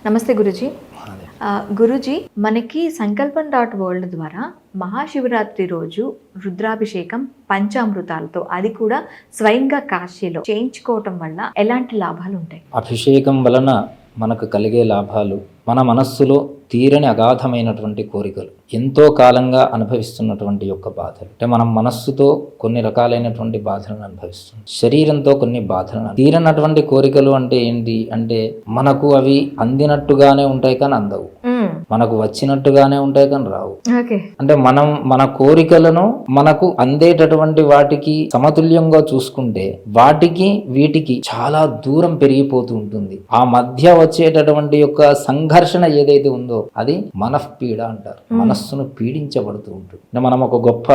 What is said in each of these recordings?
నమస్తే గురుజీ. గురుజీ, మనకి సంకల్పం.వరల్డ్ ద్వారా మహాశివరాత్రి రోజు రుద్రాభిషేకం పంచామృతాలతో, అది కూడా స్వయంగా కాశీలో చేయించుకోవటం వల్ల ఎలాంటి లాభాలు ఉంటాయి? అభిషేకం వలన మనకు కలిగే లాభాలు, మన మనస్సులో తీరని అగాధమైనటువంటి కోరికలు, ఎంతో కాలంగా అనుభవిస్తున్నటువంటి యొక్క బాధలు, అంటే మనం మనస్సుతో కొన్ని రకాలైనటువంటి బాధలను అనుభవిస్తున్నాం, శరీరంతో కొన్ని బాధలను, తీరనటువంటి కోరికలు అంటే ఏంటి అంటే మనకు అవి అందినట్టుగానే ఉంటాయి కానీ అందవు, మనకు వచ్చినట్టుగానే ఉంటాయి కానీ రావు. అంటే మనం మన కోరికలను మనకు అందేటటువంటి వాటికి సమతుల్యంగా చూసుకుంటే వాటికి వీటికి చాలా దూరం పెరిగిపోతూ ఉంటుంది. ఆ మధ్య వచ్చేటటువంటి యొక్క సంఘర్షణ ఏదైతే ఉందో అది మనఃపీడ అంటారు. మనస్సును పీడించబడుతూ ఉంటుంది. అంటే మనం ఒక గొప్ప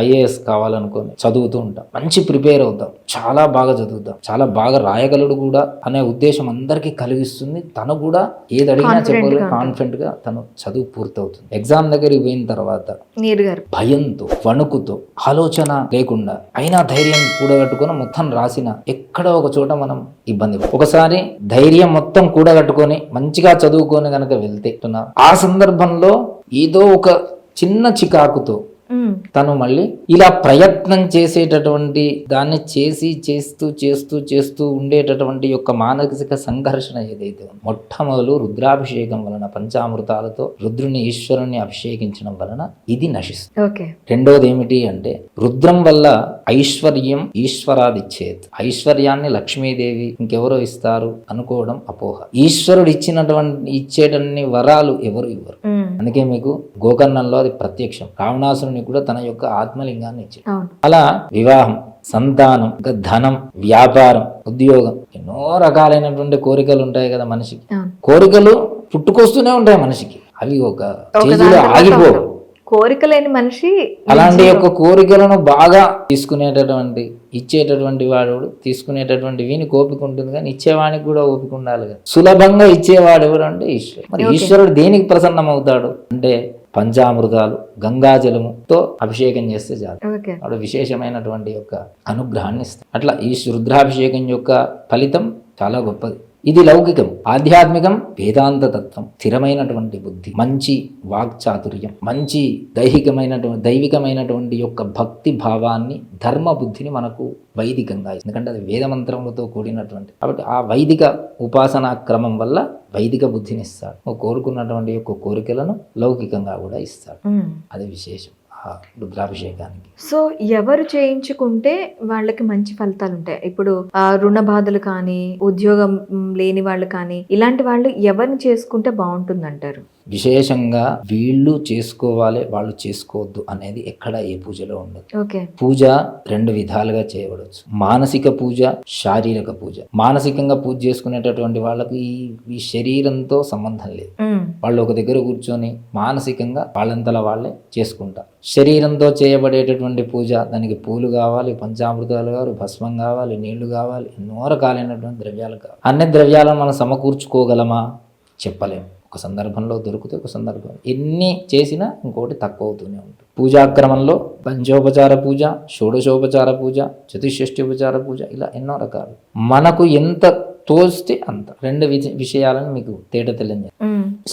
ఐఏఎస్ కావాలనుకొని చదువుతూ ఉంటాం, మంచి ప్రిపేర్ అవుతాం, చాలా బాగా చదువుతాం, చాలా బాగా రాయగలడు కూడా అనే ఉద్దేశం అందరికీ కలిగిస్తుంది. తను కూడా ఏది అడిగినా చెప్పగలరు, కాన్ఫిడెంట్ గా తను చదువు పూర్తవుతుంది. ఎగ్జామ్ దగ్గరికి పోయిన తర్వాత భయంతో, వణుకుతో, ఆలోచన లేకుండా అయినా ధైర్యం కూడగట్టుకొని మొత్తం రాసిన ఎక్కడో ఒక చోట మనం ఇబ్బంది. ఒకసారి ధైర్యం మొత్తం కూడగట్టుకొని మంచిగా చదువుకొని కనుక వెళ్తే ఆ సందర్భంలో ఏదో ఒక చిన్న చికాకుతో తను మళ్ళీ ఇలా ప్రయత్నం చేసేటటువంటి దాన్ని చేస్తూ ఉండేటటువంటి యొక్క మానసిక సంఘర్షణ ఏదైతే ఉందో, మొట్టమొదలు రుద్రాభిషేకం వలన పంచామృతాలతో రుద్రుని ఈశ్వరుని అభిషేకించడం వలన ఇది నశిస్తుంది. రెండోది ఏమిటి అంటే రుద్రం వల్ల ఐశ్వర్యం ఈశ్వరాదిచ్చేది. ఐశ్వర్యాన్ని లక్ష్మీదేవి ఇంకెవరో ఇస్తారు అనుకోవడం అపోహ. ఈశ్వరుడు ఇచ్చేటన్ని వరాలు ఎవరు ఇవ్వరు. అందుకే మీకు గోకర్ణంలో అది ప్రత్యక్షం. రావణాసురుని కూడా తన యొక్క ఆత్మలింగాన్ని ఇచ్చాడు. అలా వివాహం, సంతానం, ధనం, వ్యాపారం, ఉద్యోగం, ఎన్నో రకాలైనటువంటి కోరికలు ఉంటాయి కదా మనిషికి. కోరికలు పుట్టుకొస్తూనే ఉంటాయి మనిషికి, అవి ఒక చేతిలో ఆగిపోవు. కోరిక లేని మనిషి అలాంటి యొక్క కోరికలను బాగా తీసుకునేటటువంటి ఇచ్చేటటువంటి వాడు, తీసుకునేటటువంటి వీని ఓపిక ఉంటుంది కానీ ఇచ్చేవానికి కూడా ఓపిక ఉండాలి కదా. సులభంగా ఇచ్చేవాడు ఎవరు అంటే ఈశ్వరుడు. మరి ఈశ్వరుడు దేనికి ప్రసన్నం అవుతాడు అంటే పంచామృతాలు, గంగాజలముతో అభిషేకం చేస్తే చాలు, వాడు విశేషమైనటువంటి యొక్క అనుగ్రహాన్ని ఇస్తాడు. అట్లా ఈ రుద్రాభిషేకం యొక్క ఫలితం చాలా గొప్పది. ఇది లౌకికం. ఆధ్యాత్మికం వేదాంత తత్వం, స్థిరమైనటువంటి బుద్ధి, మంచి వాక్చాతుర్యం, మంచి దైవికమైనటువంటి యొక్క భక్తి భావాన్ని, ధర్మ బుద్ధిని మనకు వైదికంగా, ఎందుకంటే అది వేదమంత్రములతో కూడినటువంటి, కాబట్టి ఆ వైదిక ఉపాసనా క్రమం వల్ల వైదిక బుద్ధిని ఇస్తాడు. కోరుకున్నటువంటి యొక్క కోరికలను లౌకికంగా కూడా ఇస్తాడు. అది విశేషం రుద్రాభిషేకానికి. సో ఎవరు చేయించుకుంటే వాళ్ళకి మంచి ఫలితాలు ఉంటాయి? ఇప్పుడు రుణ బాధలు కానీ, ఉద్యోగం లేని వాళ్ళు కానీ, ఇలాంటి వాళ్ళు ఎవరిని చేసుకుంటే బాగుంటుంది అంటారు? విశేషంగా వీళ్ళు చేసుకోవాలి, వాళ్ళు చేసుకోవద్దు అనేది ఎక్కడ ఏ పూజలో ఉండదు. పూజ రెండు విధాలుగా చేయబడవచ్చు. మానసిక పూజ, శారీరక పూజ. మానసికంగా పూజ చేసుకునేటటువంటి వాళ్ళకి ఈ శరీరంతో సంబంధం లేదు. వాళ్ళు ఒక దగ్గర కూర్చొని మానసికంగా వాళ్ళంతలా వాళ్ళే చేసుకుంటారు. శరీరంతో చేయబడేటటువంటి పూజ, దానికి పూలు కావాలి, పంచామృతాలు కావాలి, భస్మం కావాలి, నీళ్లు కావాలి, ఎన్నో రకాలైనటువంటి ద్రవ్యాలు కావాలి. అన్ని ద్రవ్యాలను మనం సమకూర్చుకోగలమా చెప్పలేము. ఒక సందర్భంలో దొరికితే ఒక సందర్భం, ఎన్ని చేసినా ఇంకోటి తక్కువ అవుతూనే ఉంటుంది. పూజాక్రమంలో పంచోపచార పూజ, షోడశోపచార పూజ, చతుషష్ఠోపచార పూజ, ఇలా ఎన్నో రకాలు. మనకు ఎంత తోస్తే అంత. రెండు విషయాలను మీకు తేట తెలియదు.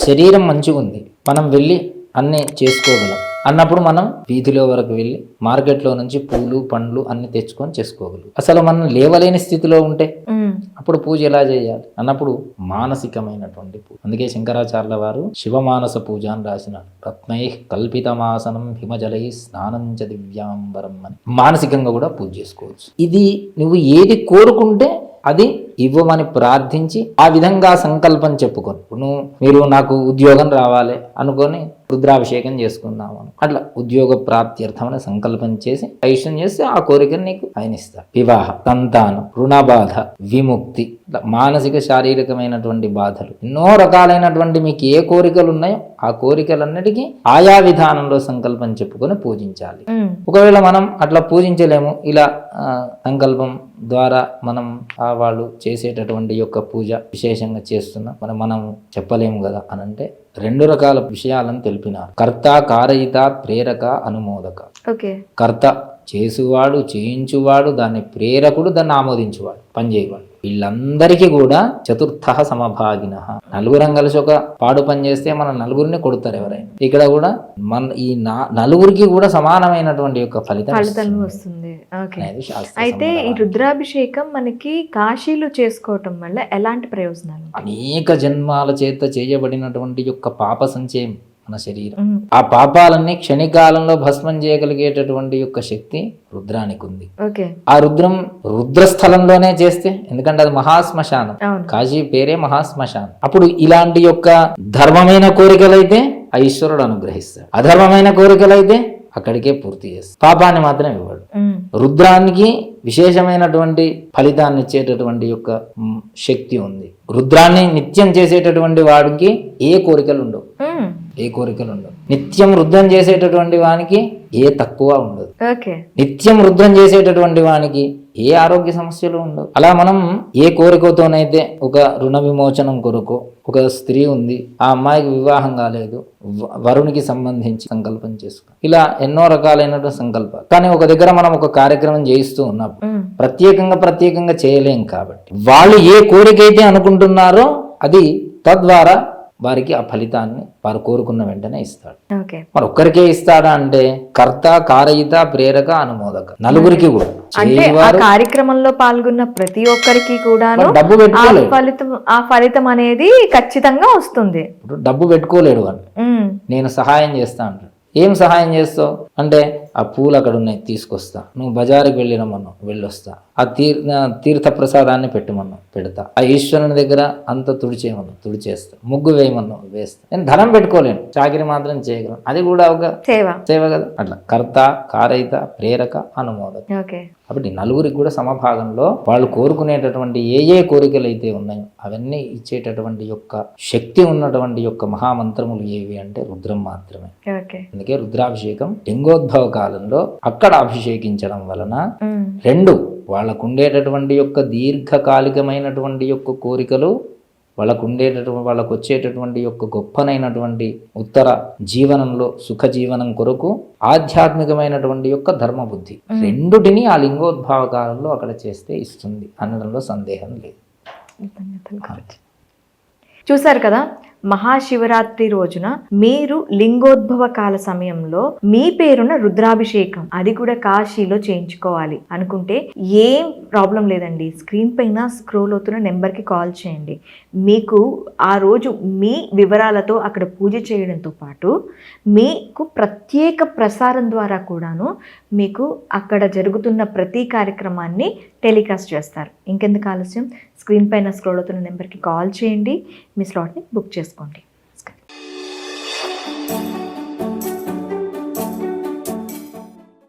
శరీరం మంచిగా ఉంది, మనం వెళ్ళి అన్నీ చేసుకోగలం అన్నప్పుడు మనం వీధిలో వరకు వెళ్ళి మార్కెట్లో నుంచి పూలు పండ్లు అన్ని తెచ్చుకొని చేసుకోగలం. అసలు మనం లేవలేని స్థితిలో ఉంటే అప్పుడు పూజ ఎలా చేయాలి అన్నప్పుడు మానసికమైనటువంటి పూజ. అందుకే శంకరాచార్యుల వారు శివమానస పూజ అని రాసినాడు. రత్నై కల్పితమాసనం హిమజలై స్నానం చ దివ్యాంబరం అని. మానసికంగా కూడా పూజ చేసుకోవచ్చు. ఇది నువ్వు ఏది కోరుకుంటే అది ఇవ్వమని ప్రార్థించి ఆ విధంగా సంకల్పం చెప్పుకొని, మీరు నాకు ఉద్యోగం రావాలి అనుకొని రుద్రాభిషేకం చేసుకున్నాము, అట్లా ఉద్యోగ ప్రాప్త్యర్థమని సంకల్పం చేసి ఐష్యం చేస్తే ఆ కోరికను నీకు ఆయన ఇస్తాడు. వివాహ, సంతానం, రుణబాధ, విముక్తి, మానసిక శారీరకమైనటువంటి బాధలు, ఎన్నో రకాలైనటువంటి మీకు ఏ కోరికలు ఉన్నాయో ఆ కోరికలన్నిటికీ ఆయా విధానంలో సంకల్పం చెప్పుకొని పూజించాలి. ఒకవేళ మనం అట్లా పూజించలేము, ఇలా సంకల్పం ద్వారా మనం వాళ్ళు చేసేటటువంటి యొక్క పూజ విశేషంగా చేస్తున్నాం మనం చెప్పలేము కదా అని అంటే రెండు రకాల విషయాలను తెలిపినారు. కర్త, కారయిత, ప్రేరక, అనుమోదక. కర్త చేసేవాడు, చేయించువాడు, దాన్ని ప్రేరకుడు, దాన్ని ఆమోదించువాడు, పనిచేయవాడు. వీళ్ళందరికీ కూడా చతుర్థ సమభాగిన, నలుగురం కలిసి ఒక పాడు పని చేస్తే మన నలుగురిని కొడతారు ఎవరైనా. ఇక్కడ కూడా మన ఈ నలుగురికి కూడా సమానమైనటువంటి యొక్క ఫలితం వస్తుంది. అయితే ఈ రుద్రాభిషేకం మనకి కాశీలో చేసుకోవటం వల్ల ఎలాంటి ప్రయోజనాలు? అనేక జన్మాల చేత చేయబడినటువంటి యొక్క పాప సంచయం మన శరీరం, ఆ పాపాలన్నీ క్షణికాలంలో భస్మం చేయగలిగేటటువంటి యొక్క శక్తి రుద్రానికి ఉంది. ఆ రుద్రస్థలంలోనే చేస్తే, ఎందుకంటే అది మహాశ్మశానం, కాశీ పేరే మహాశ్మశానం. అప్పుడు ఇలాంటి యొక్క ధర్మమైన కోరికలైతే ఆ ఈశ్వరుడు అనుగ్రహిస్తాడు, అధర్మమైన కోరికలైతే అక్కడికే పూర్తి చేస్తాడు, పాపాన్ని మాత్రం ఇవ్వడు. రుద్రానికి విశేషమైనటువంటి ఫలితాన్ని ఇచ్చేటటువంటి యొక్క శక్తి ఉంది. రుద్రాన్ని నిత్యం చేసేటటువంటి వాడికి ఏ కోరికలు ఉండవు, నిత్యం రుద్రం చేసేటటువంటి వానికి ఏ తక్కువ ఉండదు, నిత్యం రుద్రం చేసేటటువంటి వానికి ఏ ఆరోగ్య సమస్యలు ఉండవు. అలా మనం ఏ కోరికతోనైతే, ఒక రుణ విమోచనం కొరకు ఒక స్త్రీ ఉంది, ఆ అమ్మాయికి వివాహం కాలేదు, వరునికి సంబంధించి సంకల్పం చేసుకో, ఇలా ఎన్నో రకాలైనటువంటి సంకల్పాలు. కానీ ఒక దగ్గర మనం ఒక కార్యక్రమం చేయిస్తూ ఉన్నప్పుడు ప్రత్యేకంగా చేయలేం కాబట్టి వాళ్ళు ఏ కోరిక అయితే అనుకుంటున్నారో అది తద్వారా వారికి ఆ ఫలితాన్ని వారు కోరుకున్న వెంటనే ఇస్తాడు. మరి ఒక్కరికే ఇస్తాడా అంటే కర్త, కారయిత, ప్రేరక, అనుమోదక, నలుగురికి కూడా. కార్యక్రమంలో పాల్గొన్న ప్రతి ఒక్కరికి కూడా డబ్బు పెట్టుకోలేడు, ఆ ఫలితం అనేది ఖచ్చితంగా వస్తుంది. డబ్బు పెట్టుకోలేడు అని నేను సహాయం చేస్తా అంటాడు. ఏం సహాయం చేస్తావు అంటే, ఆ పూలు అక్కడ ఉన్నాయి తీసుకొస్తా, నువ్వు బజారుకి వెళ్ళినమన్నావు వెళ్ళొస్తా, ఆ తీర్థ ప్రసాదాన్ని పెట్టమన్నావు పెడతా, ఆ ఈశ్వరుని దగ్గర అంత తుడిచేయమన్నావు తుడిచేస్తా, ముగ్గు వేయమన్నావు వేస్తా. నేను ధనం పెట్టుకోలేను, చాకిరి మాత్రం చేయగలను, అది కూడా ఒక సేవ కదా. అట్లా కర్త, కారయిత, ప్రేరక, అనుమోదక. కాబట్టి నలుగురికి కూడా సమభాగంలో వాళ్ళు కోరుకునేటటువంటి ఏ కోరికలు అయితే ఉన్నాయో అవన్నీ ఇచ్చేటటువంటి యొక్క శక్తి ఉన్నటువంటి యొక్క మహామంత్రములు ఏవి అంటే రుద్రం మాత్రమే. అందుకే రుద్రాభిషేకం లింగోద్భవ కాలంలో అక్కడ అభిషేకించడం వలన రెండు వాళ్ళకు ఉండేటటువంటి యొక్క దీర్ఘకాలికమైనటువంటి యొక్క కోరికలు, వాళ్ళకు వచ్చేటటువంటి యొక్క గొప్పనైనటువంటి ఉత్తర జీవనంలో సుఖ జీవనం కొరకు ఆధ్యాత్మికమైనటువంటి యొక్క ధర్మబుద్ధి రెండుటిని ఆ లింగోద్భవ కాలంలో అక్కడ చేస్తే ఇస్తుంది అనడంలో సందేహం లేదు. చూసారు కదా, మహాశివరాత్రి రోజున మీరు లింగోద్భవ కాల సమయంలో మీ పేరున రుద్రాభిషేకం, అది కూడా కాశీలో చేయించుకోవాలి అనుకుంటే ఏం ప్రాబ్లం లేదండి. స్క్రీన్ పైన స్క్రోల్ అవుతున్న నెంబర్కి కాల్ చేయండి. మీకు ఆ రోజు మీ వివరాలతో అక్కడ పూజ చేయడంతో పాటు మీకు ప్రత్యేక ప్రసారం ద్వారా కూడాను మీకు అక్కడ జరుగుతున్న ప్రతి కార్యక్రమాన్ని టెలికాస్ట్ చేస్తారు. ఇంకెందుకు ఆలస్యం, స్క్రీన్ పైన స్క్రోల్ అవుతున్న నెంబర్కి కాల్ చేయండి, మీ స్లాట్ని బుక్ చేసుకోండి.